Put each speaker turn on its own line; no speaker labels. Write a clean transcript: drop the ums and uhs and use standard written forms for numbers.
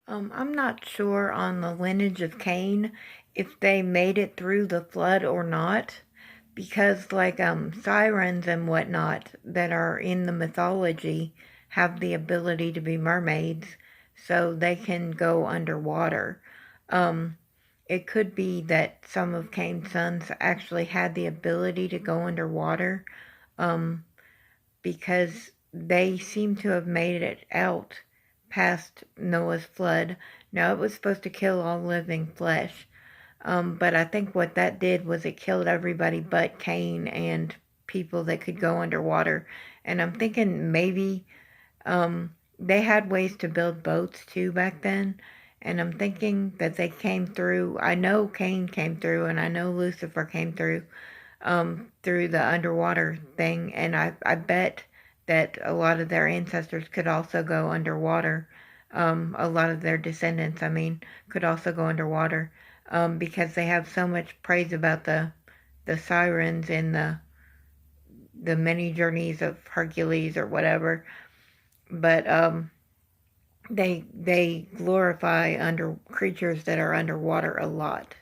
I'm not sure on the lineage of Cain if they made it through the flood or not, because like sirens and whatnot that are in the mythology have the ability to be mermaids, so they can go underwater. Um, it could be that some of Cain's sons actually had the ability to go underwater, um, because they seem to have made it out past Noah's flood. Now, it was supposed to kill all living flesh, but I think what that did was it killed everybody but Cain and people that could go underwater. And I'm thinking maybe they had ways to build boats too back then. And I'm thinking that they came through. I know Cain came through, and I know Lucifer came through the underwater thing, and I bet that a lot of their ancestors could also go underwater. A lot of their descendants, I mean, could also go underwater, because they have so much praise about the sirens in the many journeys of Hercules or whatever. But they glorify under creatures that are underwater a lot.